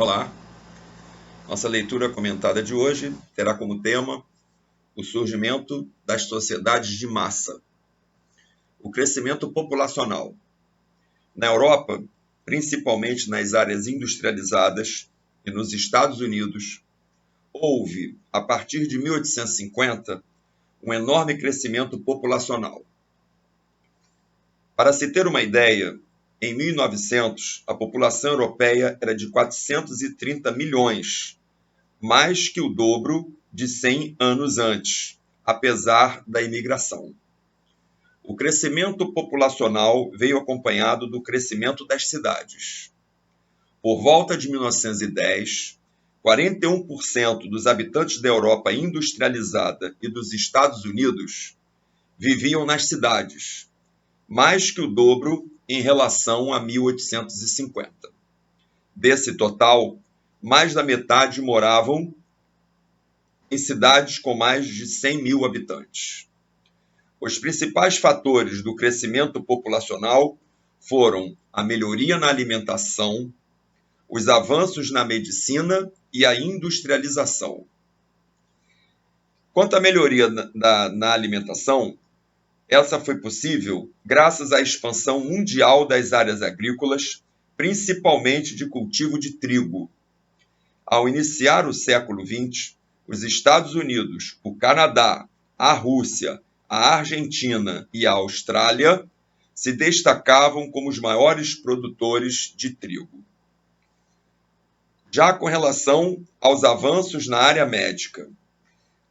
Olá, nossa leitura comentada de hoje terá como tema o surgimento das sociedades de massa, o crescimento populacional. Na Europa, principalmente nas áreas industrializadas e nos Estados Unidos, houve, a partir de 1850, um enorme crescimento populacional. Para se ter uma ideia, em 1900, a população europeia era de 430 milhões, mais que o dobro de 100 anos antes, apesar da imigração. O crescimento populacional veio acompanhado do crescimento das cidades. Por volta de 1910, 41% dos habitantes da Europa industrializada e dos Estados Unidos viviam nas cidades, mais que o dobro em relação a 1850. Desse total, mais da metade moravam em cidades com mais de 100 mil habitantes. Os principais fatores do crescimento populacional foram a melhoria na alimentação, os avanços na medicina e a industrialização. Quanto à melhoria na alimentação, essa foi possível graças à expansão mundial das áreas agrícolas, principalmente de cultivo de trigo. Ao iniciar o século XX, os Estados Unidos, o Canadá, a Rússia, a Argentina e a Austrália se destacavam como os maiores produtores de trigo. Já com relação aos avanços na área médica,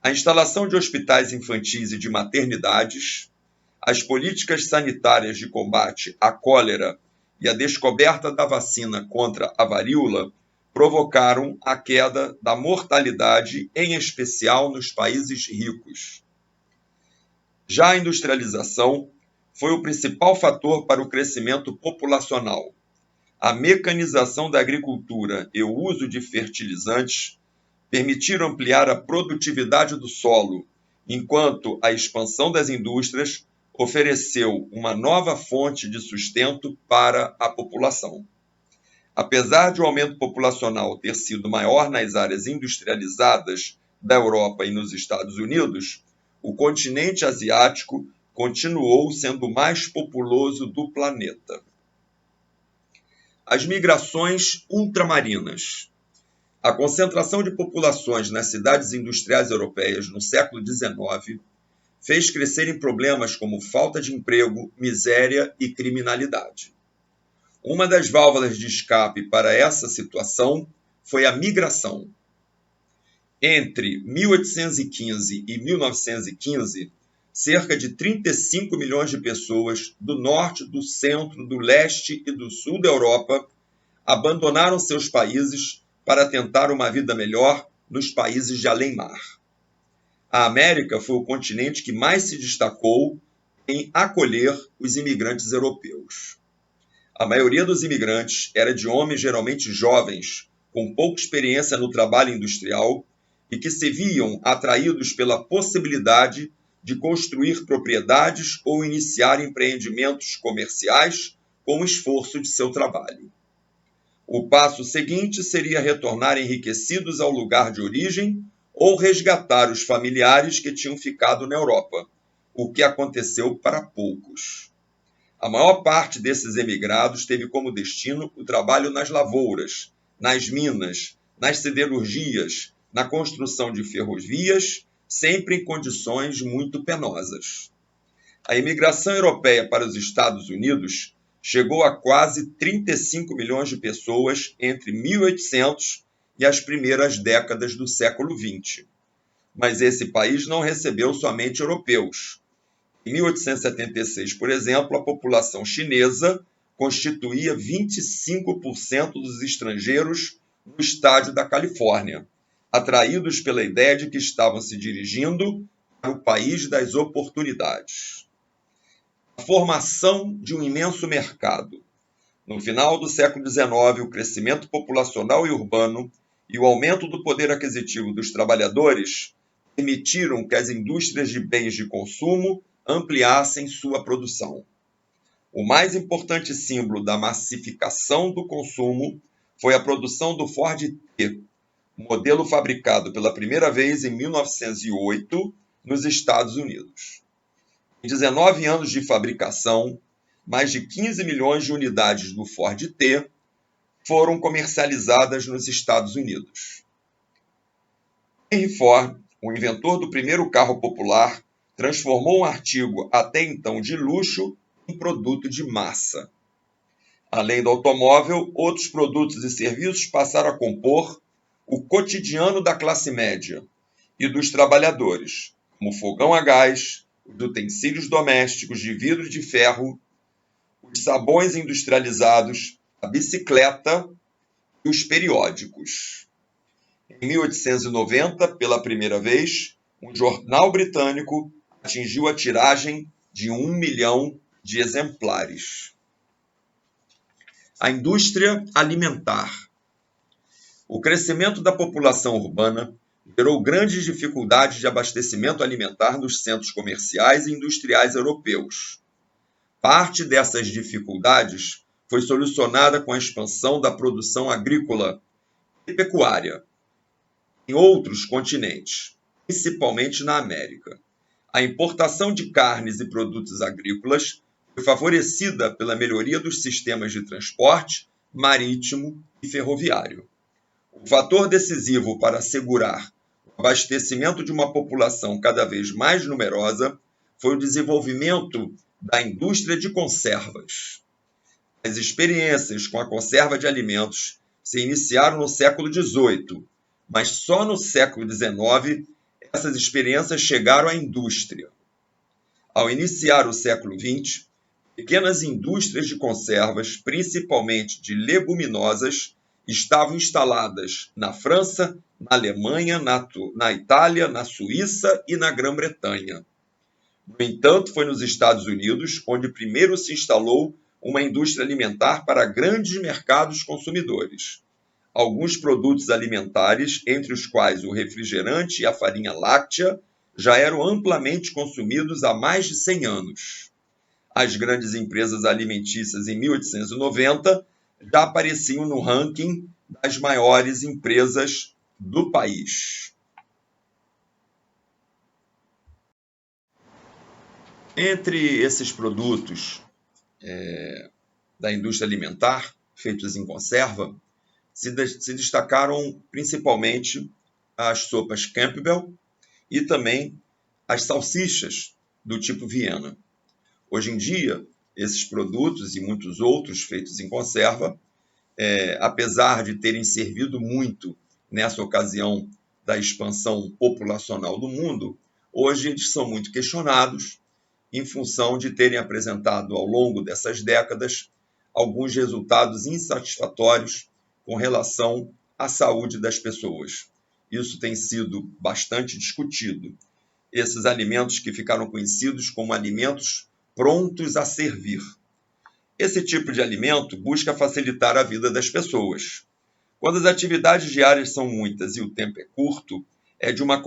a instalação de hospitais infantis e de maternidades, as políticas sanitárias de combate à cólera e a descoberta da vacina contra a varíola provocaram a queda da mortalidade, em especial nos países ricos. Já a industrialização foi o principal fator para o crescimento populacional. A mecanização da agricultura e o uso de fertilizantes permitiram ampliar a produtividade do solo, enquanto a expansão das indústrias ofereceu uma nova fonte de sustento para a população. Apesar de o aumento populacional ter sido maior nas áreas industrializadas da Europa e nos Estados Unidos, o continente asiático continuou sendo o mais populoso do planeta. As migrações ultramarinas. A concentração de populações nas cidades industriais europeias no século XIX fez crescerem problemas como falta de emprego, miséria e criminalidade. Uma das válvulas de escape para essa situação foi a migração. Entre 1815 e 1915, cerca de 35 milhões de pessoas do norte, do centro, do leste e do sul da Europa abandonaram seus países para tentar uma vida melhor nos países de além-mar. A América foi o continente que mais se destacou em acolher os imigrantes europeus. A maioria dos imigrantes era de homens geralmente jovens, com pouca experiência no trabalho industrial e que se viam atraídos pela possibilidade de construir propriedades ou iniciar empreendimentos comerciais com o esforço de seu trabalho. O passo seguinte seria retornar enriquecidos ao lugar de origem ou resgatar os familiares que tinham ficado na Europa, o que aconteceu para poucos. A maior parte desses emigrados teve como destino o trabalho nas lavouras, nas minas, nas siderurgias, na construção de ferrovias, sempre em condições muito penosas. A imigração europeia para os Estados Unidos chegou a quase 35 milhões de pessoas entre 1800 e as primeiras décadas do século XX. Mas esse país não recebeu somente europeus. Em 1876, por exemplo, a população chinesa constituía 25% dos estrangeiros no estado da Califórnia, atraídos pela ideia de que estavam se dirigindo para o país das oportunidades. A formação de um imenso mercado. No final do século XIX, o crescimento populacional e urbano e o aumento do poder aquisitivo dos trabalhadores permitiram que as indústrias de bens de consumo ampliassem sua produção. O mais importante símbolo da massificação do consumo foi a produção do Ford T, modelo fabricado pela primeira vez em 1908 nos Estados Unidos. Em 19 anos de fabricação, mais de 15 milhões de unidades do Ford T foram comercializadas nos Estados Unidos. Henry Ford, o inventor do primeiro carro popular, transformou um artigo até então de luxo em produto de massa. Além do automóvel, outros produtos e serviços passaram a compor o cotidiano da classe média e dos trabalhadores, como o fogão a gás, os utensílios domésticos de vidro e de ferro, os sabões industrializados, a bicicleta e os periódicos. Em 1890, pela primeira vez, um jornal britânico atingiu a tiragem de 1 milhão de exemplares. A indústria alimentar. O crescimento da população urbana gerou grandes dificuldades de abastecimento alimentar nos centros comerciais e industriais europeus. Parte dessas dificuldades foi solucionada com a expansão da produção agrícola e pecuária em outros continentes, principalmente na América. A importação de carnes e produtos agrícolas foi favorecida pela melhoria dos sistemas de transporte marítimo e ferroviário. O fator decisivo para assegurar o abastecimento de uma população cada vez mais numerosa foi o desenvolvimento da indústria de conservas. As experiências com a conserva de alimentos se iniciaram no século XVIII, mas só no século XIX essas experiências chegaram à indústria. Ao iniciar o século XX, pequenas indústrias de conservas, principalmente de leguminosas, estavam instaladas na França, na Alemanha, na Itália, na Suíça e na Grã-Bretanha. No entanto, foi nos Estados Unidos onde primeiro se instalou uma indústria alimentar para grandes mercados consumidores. Alguns produtos alimentares, entre os quais o refrigerante e a farinha láctea, já eram amplamente consumidos há mais de 100 anos. As grandes empresas alimentícias em 1890 já apareciam no ranking das maiores empresas do país. Entre esses produtos da indústria alimentar, feitos em conserva, se destacaram principalmente as sopas Campbell e também as salsichas do tipo Viena. Hoje em dia, esses produtos e muitos outros feitos em conserva, apesar de terem servido muito nessa ocasião da expansão populacional do mundo, hoje eles são muito questionados em função de terem apresentado ao longo dessas décadas alguns resultados insatisfatórios com relação à saúde das pessoas. Isso tem sido bastante discutido. Esses alimentos que ficaram conhecidos como alimentos prontos a servir. Esse tipo de alimento busca facilitar a vida das pessoas. Quando as atividades diárias são muitas e o tempo é curto, é de uma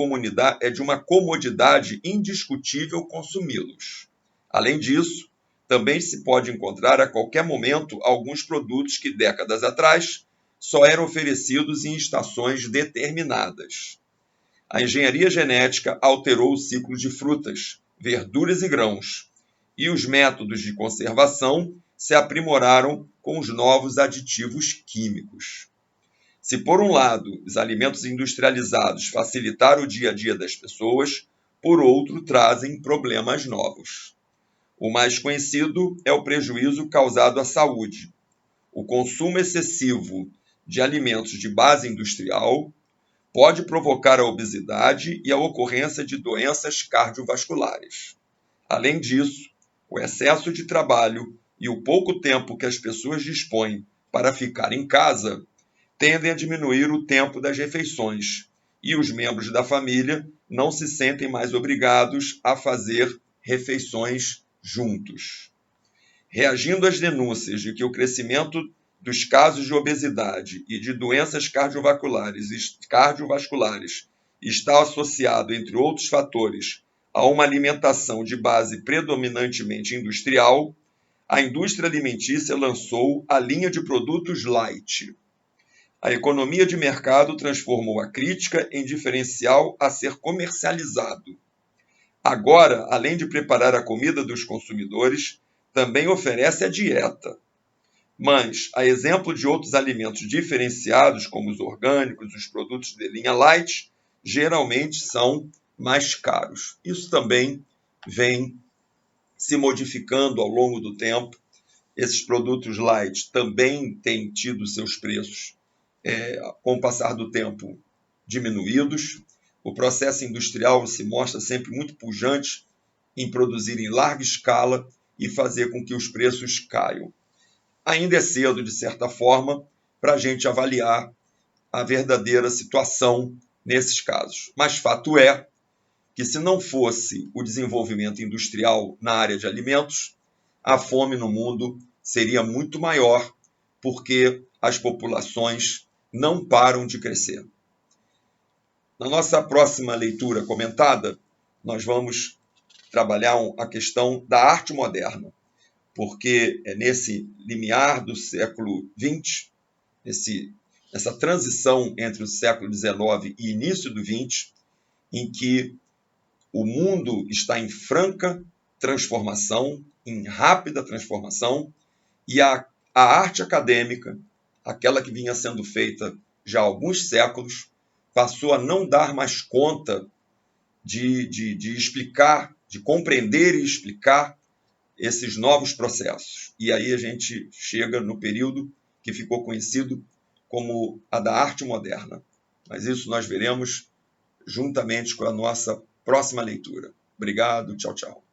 comodidade indiscutível consumi-los. Além disso, também se pode encontrar a qualquer momento alguns produtos que décadas atrás só eram oferecidos em estações determinadas. A engenharia genética alterou o ciclo de frutas, verduras e grãos, e os métodos de conservação se aprimoraram com os novos aditivos químicos. Se, por um lado, os alimentos industrializados facilitaram o dia a dia das pessoas, por outro, trazem problemas novos. O mais conhecido é o prejuízo causado à saúde. O consumo excessivo de alimentos de base industrial pode provocar a obesidade e a ocorrência de doenças cardiovasculares. Além disso, o excesso de trabalho e o pouco tempo que as pessoas dispõem para ficar em casa tendem a diminuir o tempo das refeições, e os membros da família não se sentem mais obrigados a fazer refeições juntos. Reagindo às denúncias de que o crescimento dos casos de obesidade e de doenças cardiovasculares está associado, entre outros fatores, a uma alimentação de base predominantemente industrial, a indústria alimentícia lançou a linha de produtos light. A economia de mercado transformou a crítica em diferencial a ser comercializado. Agora, além de preparar a comida dos consumidores, também oferece a dieta. Mas, a exemplo de outros alimentos diferenciados, como os orgânicos, os produtos de linha light, geralmente são mais caros. Isso também vem se modificando ao longo do tempo. Esses produtos light também têm tido seus preços, com o passar do tempo, diminuídos. O processo industrial se mostra sempre muito pujante em produzir em larga escala e fazer com que os preços caiam. Ainda é cedo, de certa forma, para a gente avaliar a verdadeira situação nesses casos. Mas fato é que, se não fosse o desenvolvimento industrial na área de alimentos, a fome no mundo seria muito maior, porque as populações não param de crescer. Na nossa próxima leitura comentada, nós vamos trabalhar a questão da arte moderna, porque é nesse limiar do século XX, nessa transição entre o século XIX e início do XX, em que o mundo está em franca transformação, em rápida transformação, e a arte acadêmica, aquela que vinha sendo feita já há alguns séculos, passou a não dar mais conta de explicar, de compreender e explicar esses novos processos. E aí a gente chega no período que ficou conhecido como a da arte moderna. Mas isso nós veremos juntamente com a nossa próxima leitura. Obrigado, tchau, tchau.